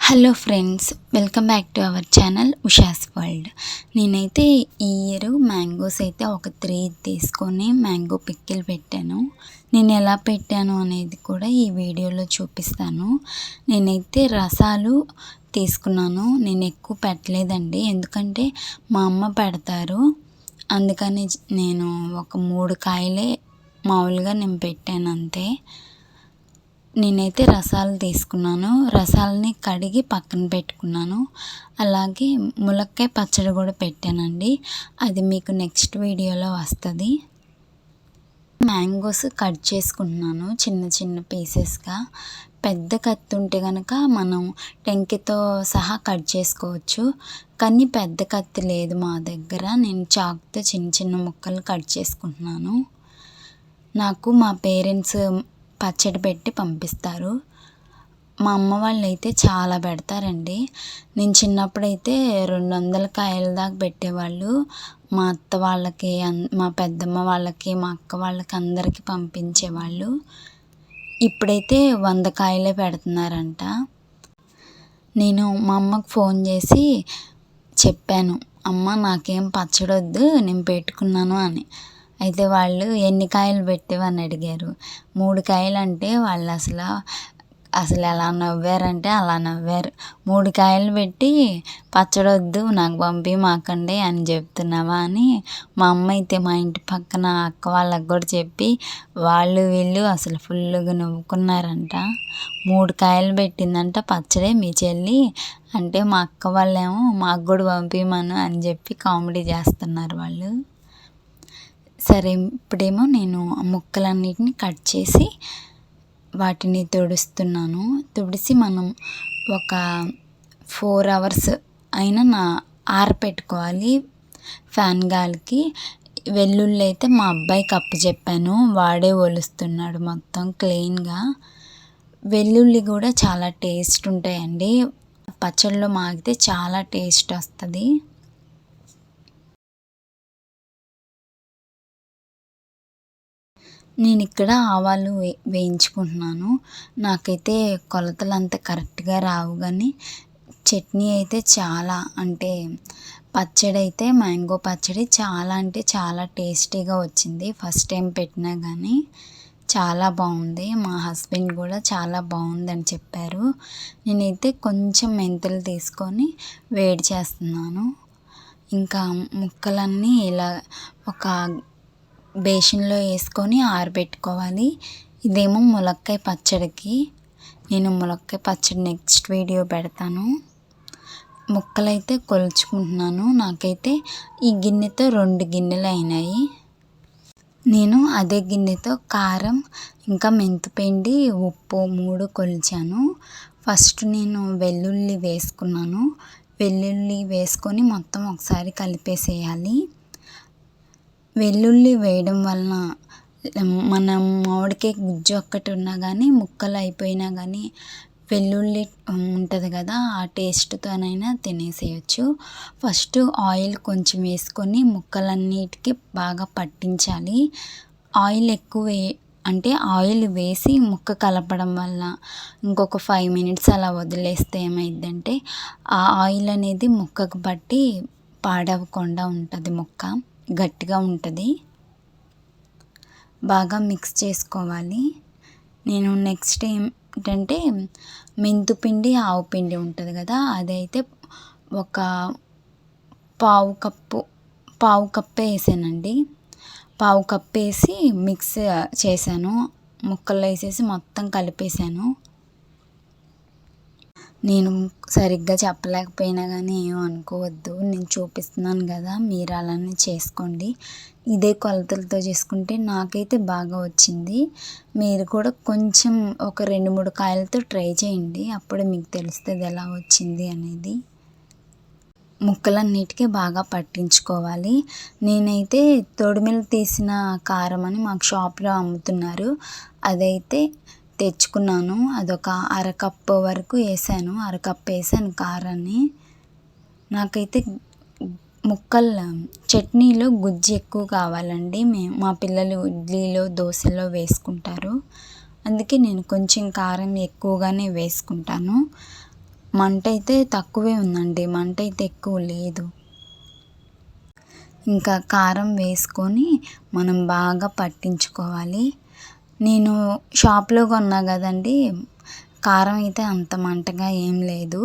Hello friends, welcome back to our channel Usha's world. నేనైతే ఈ year mangoes అయితే ఒక 3 తీసుకొని మ్యాంగో పిక్కిల్ పెట్టాను. నేను ఎలా పెట్టాను అనేది కూడా ఈ వీడియోలో చూపిస్తాను. నేనైతే రసాలు తీసుకున్నాను. నేను ఎక్కువ పెట్టలేదండి, ఎందుకంటే మా అమ్మ పెడతారు. అందుకని నేను ఒక 3 కాయలే మామూలుగా నేను పెట్టాను అంతే. నేనైతే రసాలు తీసుకున్నాను. రసాలని కడిగి పక్కన పెట్టుకున్నాను. అలాగే ములక్కాయ పచ్చడి కూడా పెట్టానండి. అది మీకు నెక్స్ట్ వీడియోలో వస్తుంది. మ్యాంగోస్ కట్ చేసుకుంటున్నాను చిన్న చిన్న పీసెస్గా. పెద్ద కత్తి ఉంటే కనుక మనం టెంకితో సహా కట్ చేసుకోవచ్చు, కానీ పెద్ద కత్తి లేదు మా దగ్గర. నేను చాకుతో చిన్న చిన్న ముక్కలు కట్ చేసుకుంటున్నాను. నాకు మా పేరెంట్స్ పచ్చడి పెట్టి పంపిస్తారు. మా అమ్మ వాళ్ళు అయితే చాలా పెడతారండి. నేను చిన్నప్పుడైతే 200 కాయల దాకా పెట్టేవాళ్ళు. మా అత్త వాళ్ళకి, మా పెద్దమ్మ వాళ్ళకి, మా అక్క వాళ్ళకి అందరికీ పంపించేవాళ్ళు. ఇప్పుడైతే 100 కాయలే పెడుతున్నారంట. నేను మా అమ్మకు ఫోన్ చేసి చెప్పాను, అమ్మ నాకేం పచ్చడి వద్దు, నేను పెట్టుకున్నాను అని. అయితే వాళ్ళు ఎన్ని కాయలు పెట్టేవని అడిగారు. 3 కాయలు అంటే వాళ్ళు అసలు ఎలా నవ్వారంటే అలా నవ్వారు. 3 కాయలు పెట్టి పచ్చడి వద్దు నాకు పంపిమాకండి అని చెప్తున్నావా అని. మా అమ్మ అయితే మా ఇంటి పక్కన అక్క వాళ్ళకి కూడా చెప్పి వాళ్ళు వీళ్ళు అసలు ఫుల్గా నవ్వుకున్నారంట. 3 కాయలు పెట్టిందంట పచ్చడే మీ చెల్లి అంటే, మా అక్క వాళ్ళేమో మాకు కూడా పంపిమను అని చెప్పి కామెడీ చేస్తున్నారు వాళ్ళు. సరే, ఇప్పుడేమో నేను ముక్కలన్నిటిని కట్ చేసి వాటిని తుడుస్తున్నాను. తుడిసి మనం ఒక 4 అవర్స్ అయినా ఆరపెట్టుకోవాలి ఫ్యాన్ గాలికి. వెల్లుల్లి అయితే మా అబ్బాయికి అప్పచెప్పాను, వాడే ఒలుస్తున్నాడు మొత్తం క్లీన్గా. వెల్లుల్లి కూడా చాలా టేస్ట్ ఉంటాయండి, పచ్చళ్ళలో మాగితే చాలా టేస్ట్ వస్తుంది. నేను ఇక్కడ ఆవాలు వేయించుకుంటున్నాను. నాకైతే కొలతలు అంత కరెక్ట్గా రావు, కానీ చట్నీ అయితే చాలా, అంటే పచ్చడి అయితే మ్యాంగో పచ్చడి చాలా అంటే చాలా టేస్టీగా వచ్చింది. ఫస్ట్ టైం పెట్టినా కానీ చాలా బాగుంది. మా హస్బెండ్ కూడా చాలా బాగుందని చెప్పారు. నేనైతే కొంచెం మెంతులు తీసుకొని వేడి చేస్తున్నాను. ఇంకా ముక్కలన్నీ ఇలా ఒక బేషన్లో వేసుకొని ఆరబెట్టుకోవాలి. ఇదేమో ములక్కాయ పచ్చడికి. నేను ములక్కాయ పచ్చడి నెక్స్ట్ వీడియో పెడతాను. ముక్కలైతే కొలుచుకుంటున్నాను. నాకైతే ఈ గిన్నెతో 2 గిన్నెలు అయినాయి. నేను అదే గిన్నెతో కారం ఇంకా మెంతిపిండి ఉప్పు 3 కొలిచాను. ఫస్ట్ నేను వెల్లుల్లి వేసుకున్నాను. వెల్లుల్లి వేసుకొని మొత్తం ఒకసారి కలిపేసేయాలి. వెల్లుల్లి వేయడం వలన మనం మామిడికాయ గుజ్జు ఒక్కటి ఉన్నా కానీ ముక్కలు అయిపోయినా కానీ వెల్లుల్లి ఉంటుంది కదా, ఆ టేస్ట్తోనైనా తినేసేయచ్చు. ఫస్ట్ ఆయిల్ కొంచెం వేసుకొని ముక్కలన్నిటికీ బాగా పట్టించాలి. ఆయిల్ ఎక్కువ అంటే ఆయిల్ వేసి ముక్క కలపడం వల్ల ఇంకొక 5 మినిట్స్ అలా వదిలేస్తే ఏమైందంటే ఆ ఆయిల్ అనేది ముక్కకు పట్టి పాడవకుండా ఉంటుంది, ముక్క గట్టిగా ఉంటుంది. బాగా మిక్స్ చేసుకోవాలి. నేను నెక్స్ట్ ఏంటంటే మెంతిపిండి ఆవు పిండి ఉంటుంది కదా, అదైతే ఒక పావు కప్పు వేసానండి. పావు కప్పు వేసి మిక్స్ చేశాను. ముక్కలు వేసేసి మొత్తం కలిపేసాను. నేను సరిగ్గా చెప్పలేకపోయినా కానీ ఏమనుకోవద్దు, నేను చూపిస్తున్నాను కదా, మీరు అలానే చేసుకోండి. ఇదే కొలతలతో చేసుకుంటే నాకైతే బాగా వచ్చింది. మీరు కూడా కొంచెం ఒక 2-3 కాయలతో ట్రై చేయండి, అప్పుడు మీకు తెలుస్తుంది ఎలా వచ్చింది అనేది. ముక్కలన్నిటికీ బాగా పట్టించుకోవాలి. నేనైతే తొడిమెలు తీసిన కారం అని మాకు షాప్లో అమ్ముతున్నారు, అదైతే తెచ్చుకున్నాను. అదొక అరకప్పు వరకు వేసాను, అరకప్పు వేసాను కారాన్ని. నాకైతే చట్నీలో గుజ్జు ఎక్కువ కావాలండి. మా పిల్లలు ఇడ్లీలో దోశలో వేసుకుంటారు, అందుకే నేను కొంచెం కారం ఎక్కువగానే వేసుకుంటాను. మంట అయితే తక్కువే ఉందండి, మంట అయితే ఎక్కువ లేదు. ఇంకా కారం వేసుకొని మనం బాగా పట్టించుకోవాలి. నేను షాప్లో కొన్నా కదండి, కారం అయితే అంత మంటగా ఏం లేదు.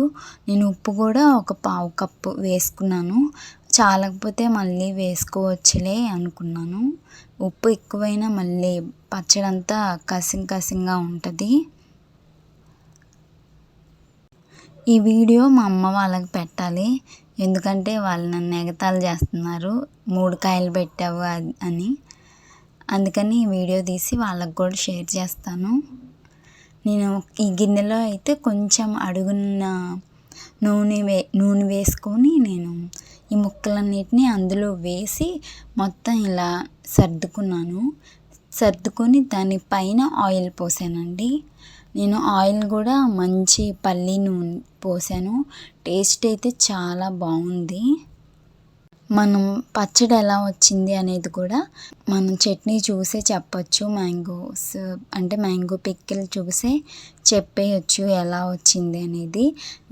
నేను ఉప్పు కూడా ఒక పావు కప్పు వేసుకున్నాను. చాలకపోతే మళ్ళీ వేసుకోవచ్చులే అనుకున్నాను. ఉప్పు ఎక్కువైనా మళ్ళీ పచ్చడంతా కసింగా ఉంటుంది. ఈ వీడియో మా అమ్మ వాళ్ళకి పెట్టాలి, ఎందుకంటే వాళ్ళు నన్ను ఎగతాళి చేస్తున్నారు 3 కాయలు పెట్టావు అని. అందుకని ఈ వీడియో తీసి వాళ్ళకి కూడా షేర్ చేస్తాను. నేను ఈ గిన్నెలో అయితే కొంచెం అడుగున నూనె వేసుకొని నేను ఈ ముక్కలన్నిటిని అందులో వేసి మొత్తం ఇలా సర్దుకొని దానిపైన ఆయిల్ పోసానండి. నేను ఆయిల్ కూడా మంచి పల్లి నూనె పోసాను. టేస్ట్ అయితే చాలా బాగుంది. మనం పచ్చడి ఎలా వచ్చింది అనేది కూడా మనం చట్నీ చూసే చెప్పొచ్చు. మ్యాంగో పికిల్ చూసే చెప్పేయచ్చు ఎలా వచ్చింది అనేది.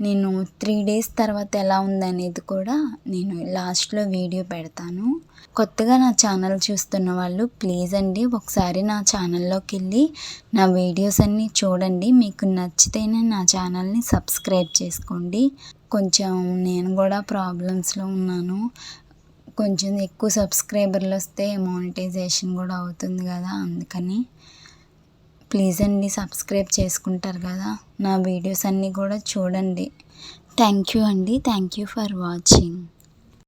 నేను 3 days తర్వాత ఎలా ఉందనేది కూడా నేను లాస్ట్లో వీడియో పెడతాను. కొత్తగా నా ఛానల్ చూస్తున్న వాళ్ళు ప్లీజ్ అండి ఒకసారి నా ఛానల్లోకి వెళ్ళి నా వీడియోస్ అన్నీ చూడండి. మీకు నచ్చితేనే నా ఛానల్ని సబ్స్క్రైబ్ చేసుకోండి. కొంచెం నేను కూడా ప్రాబ్లమ్స్లో ఉన్నాను. కొంచెం ఎక్కువ సబ్స్క్రైబర్లు వస్తే మానిటైజేషన్ కూడా అవుతుంది కదా, అందుకని ప్లీజ్ అండి సబ్స్క్రైబ్ చేసుకుంటారు కదా. నా వీడియోస్ అన్నీ కూడా చూడండి. థ్యాంక్ యూ అండి. Thank you for watching.